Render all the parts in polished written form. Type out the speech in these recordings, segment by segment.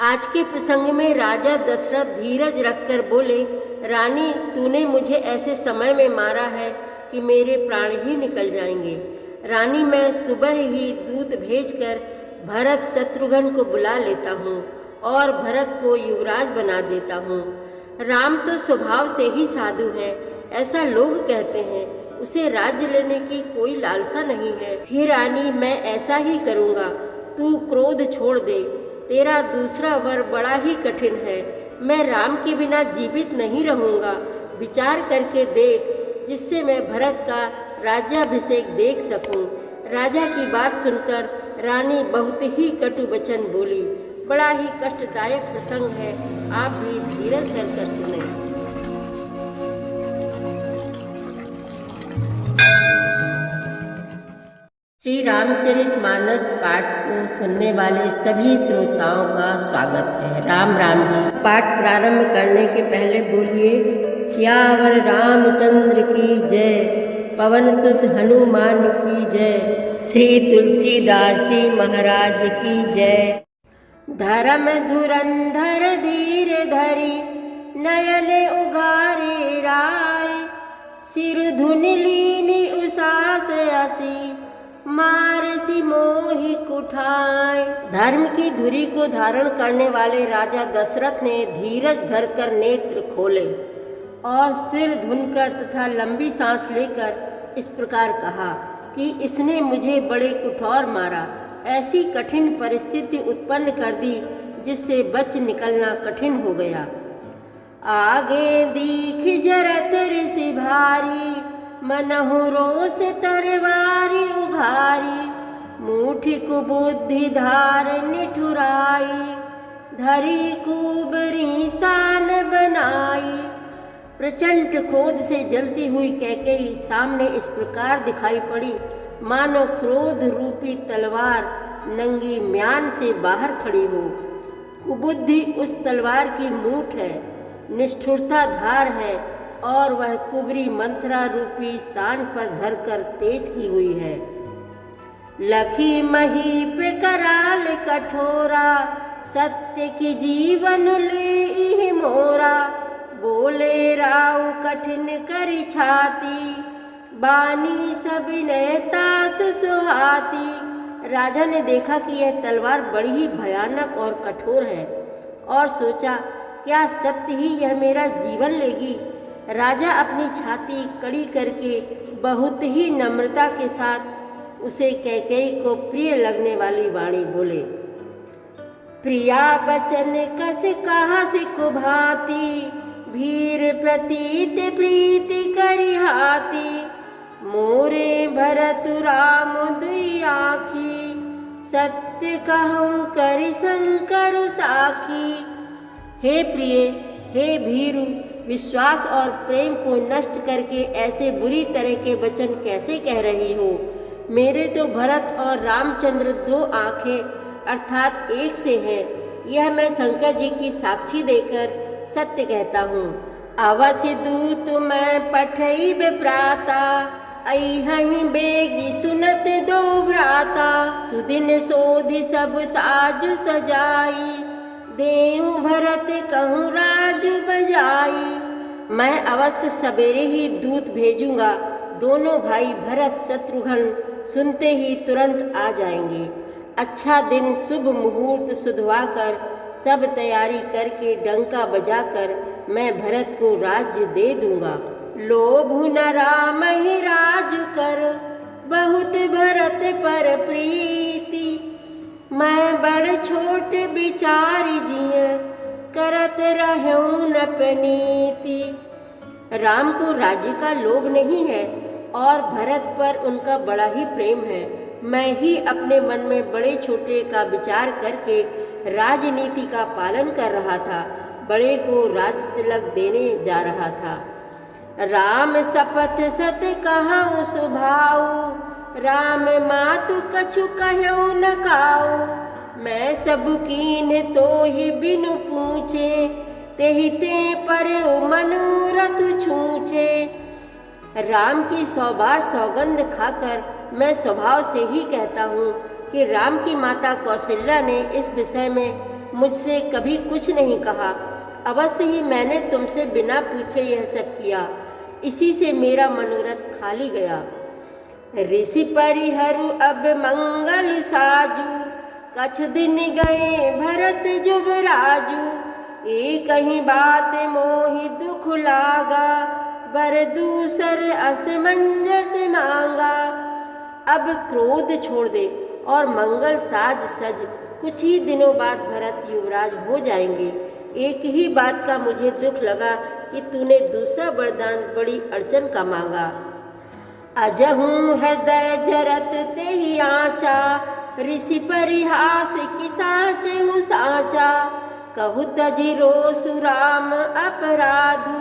आज के प्रसंग में राजा दशरथ धीरज रखकर बोले, रानी, तूने मुझे ऐसे समय में मारा है कि मेरे प्राण ही निकल जाएंगे। रानी, मैं सुबह ही दूत भेजकर भरत शत्रुघ्न को बुला लेता हूँ और भरत को युवराज बना देता हूँ। राम तो स्वभाव से ही साधु है, ऐसा लोग कहते हैं। उसे राज्य लेने की कोई लालसा नहीं है। हे रानी, मैं ऐसा ही करूँगा। तू क्रोध छोड़ दे। तेरा दूसरा वर बड़ा ही कठिन है। मैं राम के बिना जीवित नहीं रहूँगा। विचार करके देख, जिससे मैं भरत का राज्याभिषेक देख सकूं। राजा की बात सुनकर रानी बहुत ही कटु वचन बोली। बड़ा ही कष्टदायक प्रसंग है, आप भी धीरज धरकर सुने। श्री रामचरितमानस पाठ को सुनने वाले सभी श्रोताओं का स्वागत है। राम राम जी। पाठ प्रारंभ करने के पहले बोलिए, सियावर रामचंद्र की जय, पवन सुत हनुमान की जय, श्री तुलसीदास जी महाराज की जय। धर्म धुरंधर धीर धरी, नयन उगारे राय, सिर धुन लीनी उसास असी, मारसी मोहि कुठाय। धर्म की धुरी को धारण करने वाले राजा दशरथ ने धीरज धरकर नेत्र खोले और सिर धुनकर तथा लंबी सांस लेकर इस प्रकार कहा कि इसने मुझे बड़े कुठौर मारा, ऐसी कठिन परिस्थिति उत्पन्न कर दी जिससे बच निकलना कठिन हो गया। आगे दीख जरत ऋषि भारी, मनहु रोष तरवारी उघारी, मूठी कुबुद्धि धार निठुराई, धरी कुबरी सान बनाई। प्रचंड क्रोध से जलती हुई कैकेयी सामने इस प्रकार दिखाई पड़ी, मानो क्रोध रूपी तलवार नंगी म्यान से बाहर खड़ी हो। कुबुद्धि उस तलवार की मूठ है, निष्ठुरता धार है और वह कुबरी मंथरा रूपी सान पर धरकर तेज की हुई है। लखी महीप कराल कठोरा, सत्य की जीवन ले मोरा, बोले राव कठिन करी छाती, बानी सबिनयता सुहाती। राजा ने देखा कि यह तलवार बड़ी ही भयानक और कठोर है और सोचा, क्या सत्य ही यह मेरा जीवन लेगी। राजा अपनी छाती कड़ी करके बहुत ही नम्रता के साथ उसे कैकेयी को प्रिय लगने वाली वाणी बोले। प्रिया बचन कस कहा से कुभाती, भीर प्रतीत प्रीति करी हाथी, मोरे भरत राम दुई आखी, सत्य कहूँ करि शंकर साखी। हे प्रिय, हे भीरु, विश्वास और प्रेम को नष्ट करके ऐसे बुरी तरह के वचन कैसे कह रही हो। मेरे तो भरत और रामचंद्र दो आँखें अर्थात एक से हैं, यह मैं शंकर जी की साक्षी देकर सत्य कहता हूँ। अवश्य दूत मैं पठई बेप्राता, अहि बेगी सुनत दो भ्राता, सुदिन सोधि सब साजु सजाई, देऊ भरत कहूँ राजु बजाई। मैं अवश्य सवेरे ही दूत भेजूंगा, दोनों भाई भरत शत्रुघ्न सुनते ही तुरंत आ जाएंगे। अच्छा दिन शुभ मुहूर्त सुधवा कर सब तैयारी करके डंका बजाकर मैं भरत को राज्य दे दूंगा। लोभु न राम ही राजु कर, बहुत भरत पर प्रीति, मैं बड़ छोट बिचारी जिय, करत रहूं न पनीति। राम को राज्य का लोभ नहीं है और भरत पर उनका बड़ा ही प्रेम है। मैं ही अपने मन में बड़े छोटे का विचार करके राजनीति का पालन कर रहा था, बड़े को राज तिलक देने जा रहा था। राम शपथ सत कहूँ सुभाऊ, राम मातु कछु कहूँ न काऊ, मैं सब कीन तो ही बिनु पूछे, तेहि ते पर मनोरथ छूछे। राम की 100 बार सौगंध खाकर मैं स्वभाव से ही कहता हूँ कि राम की माता कौशल्या ने इस विषय में मुझसे कभी कुछ नहीं कहा। अवश्य ही मैंने तुमसे बिना पूछे यह सब किया, इसी से मेरा मनोरथ खाली गया। ऋषि परिहरु अब मंगल साजू, कछु दिन गए भरत जुबराजू। एक ही बात मोहि दुख लागा, बर दूसर असमंजस मांगा। अब क्रोध छोड़ दे और मंगल साज सज, कुछ ही दिनों बाद भरत युवराज हो जाएंगे। एक ही बात का मुझे दुख लगा कि तूने दूसरा वरदान बड़ी अड़चन का मांगा। अजहूँ हृदय जरत तेहि आचा, ऋषि परिहास की साचहु साचा। कहु तजि रोसु राम अपराधु,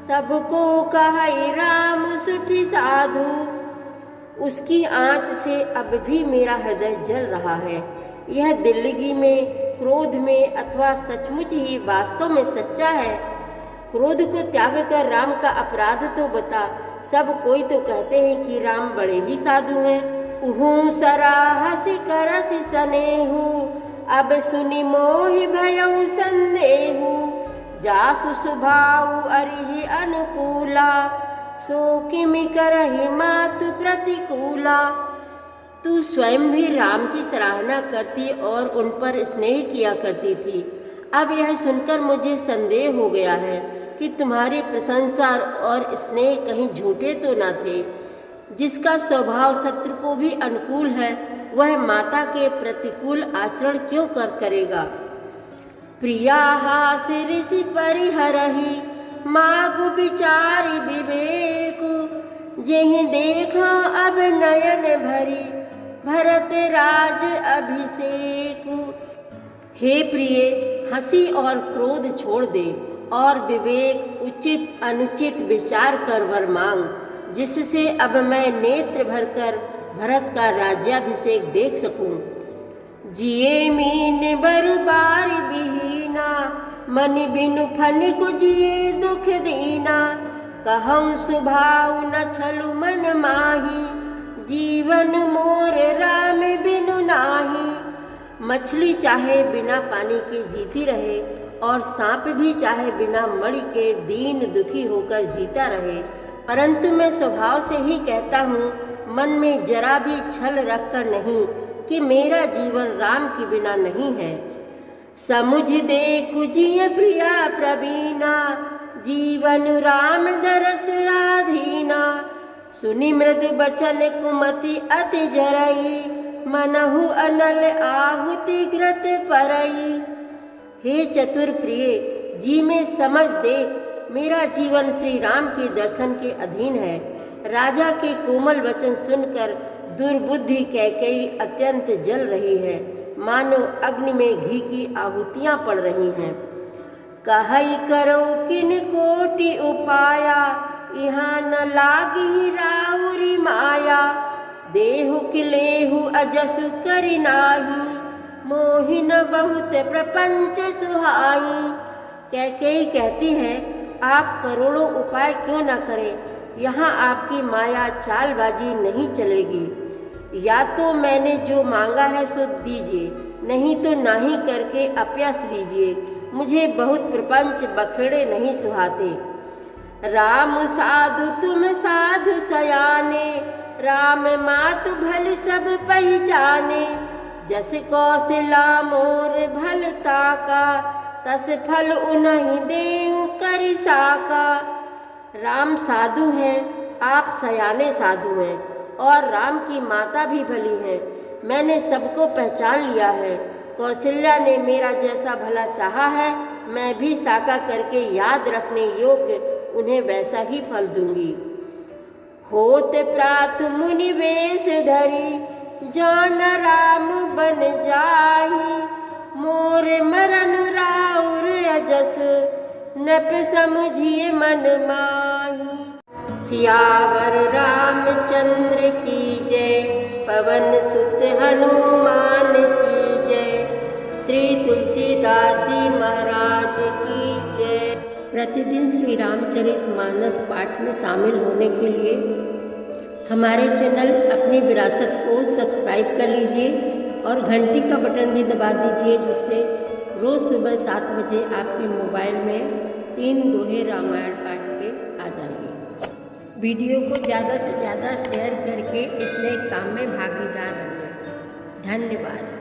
सबको कहई राम सुठि साधु। उसकी आँच से अब भी मेरा हृदय जल रहा है। यह दिल्लगी में, क्रोध में अथवा सचमुच ही वास्तव में सच्चा है? क्रोध को त्याग कर राम का अपराध तो बता। सब कोई तो कहते हैं कि राम बड़े ही साधु हैं। उहू सराहसि करसि सनेहु, अब सुनि मोहि भयउ संदेहु। जासु स्वभाव अरिहि अनुकूला, सो किमि करहि मातु प्रतिकूला। तू स्वयं भी राम की सराहना करती और उन पर स्नेह किया करती थी। अब यह सुनकर मुझे संदेह हो गया है कि तुम्हारी प्रशंसा और स्नेह कहीं झूठे तो न थे। जिसका स्वभाव शत्रु को भी अनुकूल है, वह माता के प्रतिकूल आचरण क्यों करेगा। प्रिया हास ऋषि परिहरहि, मागु विचारि विवेकु। जेहि देखा अब नयन भरी, भरत राज अभिषेकु। हे प्रिय, हंसी और क्रोध छोड़ दे और विवेक उचित अनुचित विचार कर वर मांग, जिससे अब मैं नेत्र भरकर भरत का राज्याभिषेक देख सकूं। जिए मीन बरुबार बिहीना, मन बिनु फन को जिए दुख दीना। कहूँ स्वभाव न छलु मन माही, जीवन मोर राम बिनु नाही। मछली चाहे बिना पानी के जीती रहे और सांप भी चाहे बिना मणि के दीन दुखी होकर जीता रहे, परंतु मैं स्वभाव से ही कहता हूँ, मन में जरा भी छल रखकर नहीं, कि मेरा जीवन राम के बिना नहीं है। समुझ देखु जिय प्रिया प्रवीणा, जीवन राम दरस आधीना। सुनि मृदु बचन कुमति अति जरई, मनहु अनल आहुति घृत परई। हे चतुर प्रिय, जी में समझ देख, मेरा जीवन श्री राम के दर्शन के अधीन है। राजा के कोमल वचन सुनकर दुर्बुद्धि कैकेयी अत्यंत जल रही है, मानो अग्नि में घी की आहुतियाँ पड़ रही हैं। कहई करो किन कोटि उपाया, यहाँ न लागी राउरी माया। देहु किलेहु अजसु करि नाही, मोहिन बहुत प्रपंच सुहाई। कैकेयी कहती है, आप करोड़ों उपाय क्यों न करें, यहाँ आपकी माया चालबाजी नहीं चलेगी। या तो मैंने जो मांगा है सो दीजिए, नहीं तो नाही करके अपयस लीजिए। मुझे बहुत प्रपंच बखेड़े नहीं सुहाते। राम साधु तुम साधु सयाने, राम मातु भल सब पहचाने। जस कौशला मोर भलता का, तस फल उन्हीं देऊ करि साका। राम साधु हैं, आप सयाने साधु हैं, और राम की माता भी भली है। मैंने सबको पहचान लिया है। कौशल्या ने मेरा जैसा भला चाहा है, मैं भी साका करके याद रखने योग्य उन्हें वैसा ही फल दूंगी। होते प्रात मुनि वेश धरी, जौन राम बन जाही। मोर मरन राउर अजस, नप समझिए मन माही। सियावर रामचंद्र की जय, पवन सुत हनुमान की जय। श्री तुलसीदास जी महाराज की जय। प्रतिदिन श्री रामचरितमानस पाठ में शामिल होने के लिए हमारे चैनल अपनी विरासत को सब्सक्राइब कर लीजिए और घंटी का बटन भी दबा दीजिए, जिससे रोज़ सुबह 7 बजे आपके मोबाइल में 3 दोहे रामायण पाठ के आ जाएंगे। वीडियो को ज़्यादा से ज़्यादा शेयर करके इस नए काम में भागीदार बनिए। धन्यवाद।